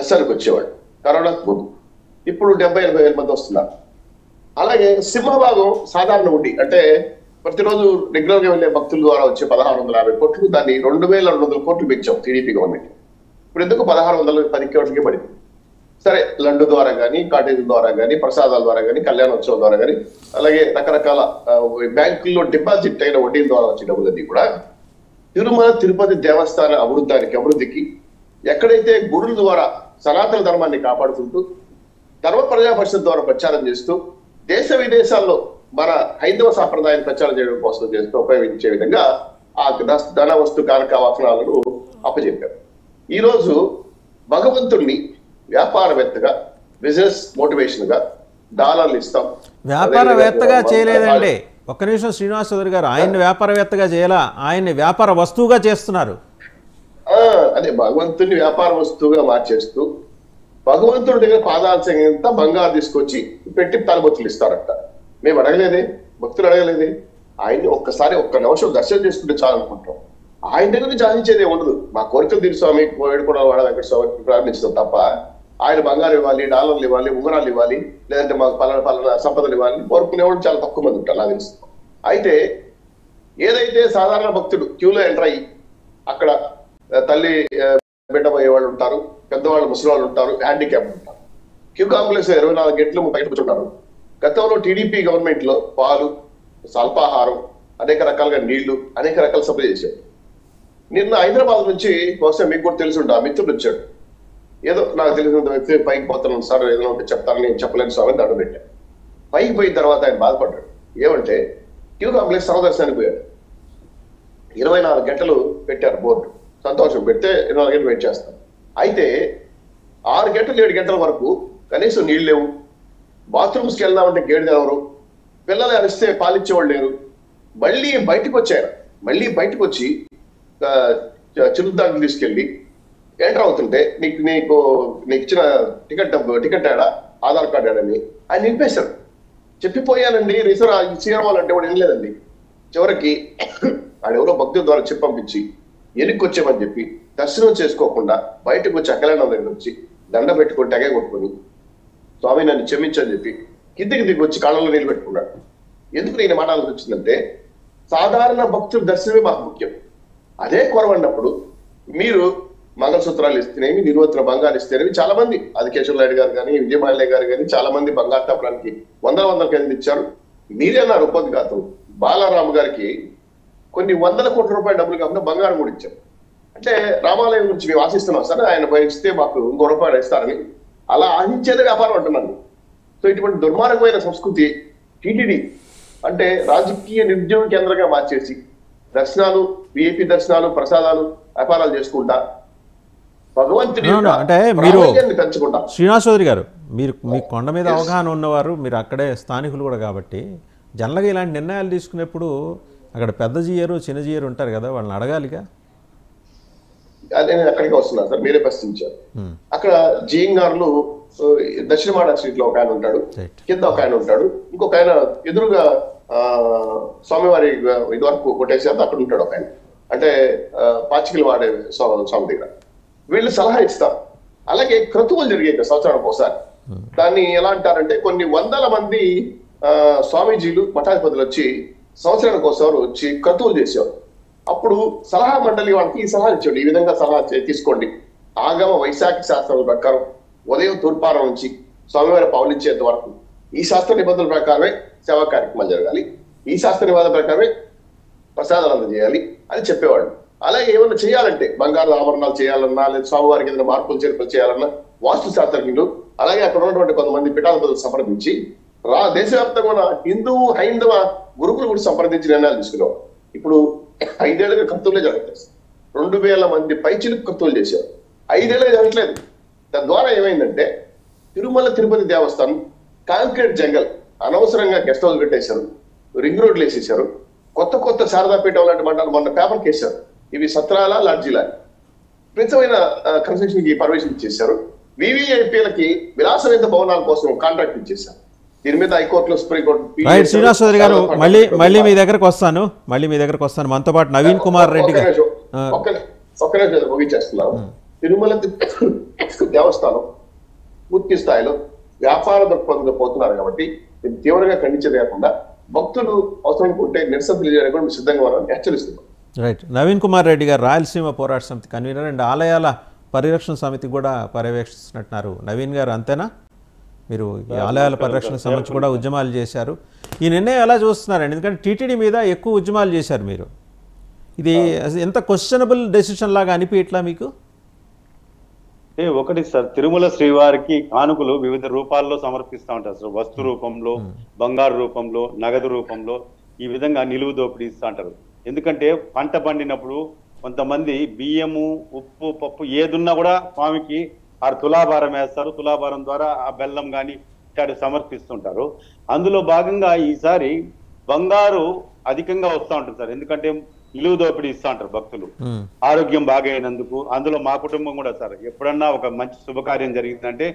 దర్శనానికి వచ్చేవాడు కరోనాకు ముందు. ఇప్పుడు 70-80 మంది వస్తున్నారు. అలాగే సింహభాగం సాధారణ ఉండి అంటే ప్రతిరోజు రెగ్యులర్ గా వెళ్ళే భక్తుల ద్వారా వచ్చే 1650 కోట్లు దాన్ని 2200 కోట్లు పెంచాం టీడీపీ గవర్నమెంట్. ఇప్పుడు ఎందుకు 1610 కోట్లకి పడింది. సరే, లడ్డు ద్వారా కానీ, కాటేజీల ద్వారా కానీ, ప్రసాదాల ద్వారా కానీ, కళ్యాణోత్సవం ద్వారా కానీ, అలాగే రకరకాల బ్యాంకుల్లో డిపాజిట్ అయిన వడ్డీల ద్వారా వచ్చే డబ్బులన్నీ కూడా తిరుమల తిరుపతి దేవస్థాన అభివృద్ధికి ఎక్కడైతే గురుల ద్వారా సనాతన ధర్మాన్ని కాపాడుకుంటూ ధర్మ ప్రజా పరిషత్ ద్వారా ప్రచారం చేస్తూ దేశ విదేశాల్లో మన హైందవ సాంప్రదాయాన్ని ప్రచారం చేయడం కోసం చేస్తూ ఉపయోగించే విధంగా ఆ ధన వస్తు కారక వాసనాలను అప్పచెప్పారు. ఈ రోజు భగవంతుణ్ణి వ్యాపారవేత్తగా, బిజినెస్ మోటివేషన్ గా డాలర్లు ఇస్తాం. వ్యాపారవేత్తగా చేయలేదండి. ఒక్క నిమిషం శ్రీనివాస్ చౌదరి గారు, ఆయన్ని వ్యాపారవేత్తగా చేయాలా, ఆయన్ని వ్యాపార వస్తువుగా చేస్తున్నారు. అదే భగవంతుని వ్యాపార వస్తువుగా మార్చేస్తూ భగవంతుడి దగ్గర పాదాల్సింత బంగారు తీసుకొచ్చి పెట్టి తలబొత్తులు ఇస్తారట. మేము అడగలేదే, భక్తులు అడగలేదే. ఆయన్ని ఒక్క నిమిషం దర్శనం చేసుకుంటే చాలనుకుంటాం. ఆయన దగ్గర నుంచి ఆశించేదే ఉండదు. మా కోరికలు తీరు స్వామి వేడుకోవడం వాడ వెంకట స్వామికి ప్రారంభించడం తప్ప ఆయన బంగారు ఇవ్వాలి, డాలర్లు ఇవ్వాలి, ఉంగరాలు ఇవ్వాలి, లేదంటే మాకు పలానా సంపదలు ఇవ్వాలి కోరుకునేవాడు చాలా తక్కువ మంది ఉంటారు నాకు తెలుసు. అయితే ఏదైతే సాధారణ భక్తుడు క్యూలో ఎంటర్ అయ్యి అక్కడ తల్లి బిడ్డ పోయే వాళ్ళు ఉంటారు, పెద్దవాళ్ళు ముసలివాళ్ళు ఉంటారు, హ్యాండిక్యాప్ ఉంటారు. క్యూ కాంప్లెక్స్ 24 గంటలు బయట కూర్చుంటారు. గతంలో టీడీపీ గవర్నమెంట్ లో పాలు, అల్పాహారం, అనేక రకాలుగా నీళ్లు, అనేక రకాల సప్లై చేశారు. నిన్న హైదరాబాద్ నుంచి బహుశా మీకు కూడా తెలిసి ఉంటా మిత్రుడు వచ్చాడు. ఏదో నాకు తెలిసినంత వ్యక్తి పైకి పోతున్నాను సార్, ఏదో ఒకటి చెప్తానని నేను చెప్పలేని స్వామి దండం పెట్టాను. పైకి పోయిన తర్వాత ఆయన బాధపడ్డాడు. ఏమంటే క్యూ కాంప్లెక్స్ సర్వదర్శనానికి పోయాడు. 24 గంటలు పెట్టారు బోర్డు. సంతోషం, పెడితే 24 గంటలు వెయిట్ చేస్తాం. అయితే 6 గంటలు 7 గంటల వరకు కనీసం నీళ్ళు లేవు. బాత్రూమ్స్కి వెళ్దామంటే గేట్ తెలవరు. పిల్లలు అరిస్తే పాలిచ్చేవాళ్ళు లేరు. మళ్ళీ బయటకు వచ్చారు. మళ్ళీ బయటకు వచ్చి చిరుదాంట్లు తీసుకెళ్ళి ఎంటర్ అవుతుంటే నీకు ఇచ్చిన టికెట్ ఆడా, ఆధార్ కార్డు ఆడని ఆయన నింపేశారు. చెప్పిపోయానండి రిజర్వ్ చేయాలంటే వాడు వినలేదండి. చివరికి ఆడెవరో భక్తుల ద్వారా చెప్పి పంపించి ఎన్నిక వచ్చామని చెప్పి దర్శనం చేసుకోకుండా బయటకు వచ్చి అక్కలేన దగ్గర వచ్చి దండ పెట్టుకుని టగే కొట్టుకొని స్వామి నన్ను క్షమించని చెప్పి కిందికి దిగి వచ్చి కాళ్ళలో నీళ్ళు పెట్టుకున్నాడు. ఎందుకు నేను మాట్లాడాల్సి వచ్చిందంటే సాధారణ భక్తుల దర్శనమే మాకు ముఖ్యం. అదే కొరవన్నప్పుడు మీరు మంగళసూత్రాలు ఇస్తేనేమి, నిర్వత్ర బంగారు ఇస్తేనేమి చాలా మంది ఆదికేశ్వర నాయుడు గారు కానీ, విజయమాల్య గారు కానీ చాలా మంది బంగారు తప్పడానికి వందల కేంద్రం ఇచ్చారు. మీరేనారు ఉపద్ఘాతం బాలరాము గారికి కొన్ని 100 కోట్ల రూపాయల డబ్బులు కాకుండా బంగారం కూడా ఇచ్చారు. అంటే రామాలయం నుంచి మేము ఆశిస్తున్నాం సార్, ఆయన ఇస్తే మాకు ఇంకో రూపాయలు ఇస్తారని. అలా ఆశించేదే వ్యాపారం అంటున్నాను. సో ఇటువంటి దుర్మార్గమైన సంస్కృతి టీటీడీ అంటే రాజకీయ నిర్జీవ కేంద్రంగా మార్చేసి దర్శనాలు, విఐపి దర్శనాలు, ప్రసాదాలు, వ్యాపారాలు చేసుకుంటా భగవంతుని అంటే మీరు శ్రీనివాస్ చౌదరి గారు, మీరు మీ కొండ మీద అవగాహన ఉన్నవారు, మీరు అక్కడే స్థానికులు కూడా కాబట్టి జనరల్గా ఇలాంటి నిర్ణయాలు తీసుకునేప్పుడు అక్కడ పెద్ద జీయరు చిన్న జీయరు ఉంటారు కదా, వాళ్ళని అడగాలిగా. అదే నేను అక్కడికి వస్తున్నాను సార్, మీరే ప్రశ్నించారు. అక్కడ జీఎంఆర్లు దక్షిణమాడ స్ట్రీట్ లో ఒక ఆయన ఉంటాడు, కింద ఒక ఆయన ఉంటాడు, ఇంకొక ఆయన ఎదురుగా స్వామివారి ఇది వరకు కొట్టేసేంత అక్కడ ఉంటాడు ఒక ఆయన, అంటే పాచికలు వాడే స్వామి దగ్గర. వీళ్ళు సలహా ఇస్తారు. అలాగే క్రతువులు జరిగాయి సంవత్సరానికి ఒకసారి. దాన్ని ఎలా అంటారంటే కొన్ని 100 మంది స్వామీజీలు మఠాధిపతులు వచ్చి సంవత్సరానికి ఒకసారి వచ్చి క్రతువులు చేసేవారు. అప్పుడు సలహా మండలి వాళ్ళకి ఈ సలహా ఇచ్చాడు, ఈ విధంగా సలహా తీసుకోండి. ఆగమ వైశాఖ శాస్త్రాల ప్రకారం ఉదయం తూర్పారం నుంచి స్వామివారి పౌలించేంత వరకు ఈ శాస్త్ర నిబంధనల ప్రకారమే సేవా కార్యక్రమాలు జరగాలి, ఈ శాస్త్ర నిబంధనల ప్రకారమే ప్రసాదాలు అందజేయాలి అని చెప్పేవాడు. అలాగే ఏమన్నా చేయాలంటే బంగారు ఆభరణాలు చేయాలన్నా, లేదా స్వామివారికి ఏదైనా మార్పులు చేర్పులు చేయాలన్నా వాస్తు శాస్త్రజ్ఞులు, అలాగే అక్కడ ఉన్నటువంటి కొంతమంది పీఠాధిపతులు సంప్రదించి దేశవ్యాప్తంగా ఉన్న హిందూ హైందవ గురుకులు కూడా సంప్రదించి నిర్ణయాలు తీసుకునేవారు. ఇప్పుడు 5 ఏళ్ళుగా కర్తూలే జరుగుతాయి. 2000 మంది పైచిలుకు కర్తూలు చేశారు. 5 ఏళ్ళుగా జరగట్లేదు. తద్వారా ఏమైందంటే తిరుమల తిరుపతి దేవస్థానం కాంక్రీట్ జంగల్ అనవసరంగా గెస్ట్ హౌస్ పెట్టేశారు, రింగ్ రోడ్లు వేసేసారు, కొత్త శారదాపీఠం లాంటి మండలం మొన్న పేపర్కి వేశారు. ఇవి సత్రాల లాడ్జీలా ప్రత్యేకమైన కన్స్ట్రక్షన్ కి పర్మిషన్ ఇచ్చేశారు. వివిఐపీలకి విలాసవంత భవనాల కోసం కాంట్రాక్ట్ ఇచ్చేశారు. దీని మీద హైకోర్టులో సుప్రీంకోర్టు. శ్రీనివాస్ చౌదరి గారు, మళ్ళీ మీ దగ్గరకు వస్తాను. మనతో పాటు నవీన్ కుమార్ రెడ్డి గారు. ఒక్క నిమిషం ముగించేస్తున్నాం. తిరుమల దేవస్థానం పూర్తి స్థాయిలో వ్యాపార దృక్పథంతో పోతున్నారు కాబట్టి ఇది తీవ్రంగా ఖండించేది కాకుండా భక్తులు అవసరం అనుకుంటే నిరసన తెలియజేయడానికి కూడా మేము సిద్ధంగా ఉన్నామని హెచ్చరిస్తున్నాం. రైట్. నవీన్ కుమార్ రెడ్డి గారు రాయలసీమ పోరాట సమితి కన్వీనర్ అండ్ ఆలయాల పరిరక్షణ సమితి కూడా పర్యవేక్షిస్తున్నట్టున్నారు. నవీన్ గారు అంతేనా? మీరు ఈ ఆలయాల పరిరక్షణ సంబంధించి కూడా ఉద్యమాలు చేశారు. ఈ నిర్ణయం ఎలా చూస్తున్నారండి? ఎందుకంటే టీటీడీ మీద ఎక్కువ ఉద్యమాలు చేశారు మీరు. ఇది ఎంత క్వశ్చనబుల్ డెసిషన్ లాగా అనిపించట్లా మీకు? ఒకటి సార్, తిరుమల శ్రీవారికి కానుకలు వివిధ రూపాల్లో సమర్పిస్తూ ఉంటారు సార్. వస్తు రూపంలో, బంగారు రూపంలో, నగదు రూపంలో, ఈ విధంగా నిలువు దోపిడీ ఇస్తూ అంటారు. ఎందుకంటే పంట పండినప్పుడు కొంతమంది బియ్యము, ఉప్పు, పప్పు ఏదున్నా కూడా స్వామికి తులాభారం వేస్తారు. తులాభారం ద్వారా ఆ బెల్లం కానీ ఇట్లాంటి సమర్పిస్తుంటారు. అందులో భాగంగా ఈసారి బంగారు అధికంగా వస్తూ ఉంటుంది సార్. ఎందుకంటే నిలువు దోపిడీ ఇస్తూ ఉంటారు భక్తులు ఆరోగ్యం బాగైనందుకు. అందులో మా కుటుంబం కూడా సార్, ఎప్పుడన్నా ఒక మంచి శుభకార్యం జరిగిందంటే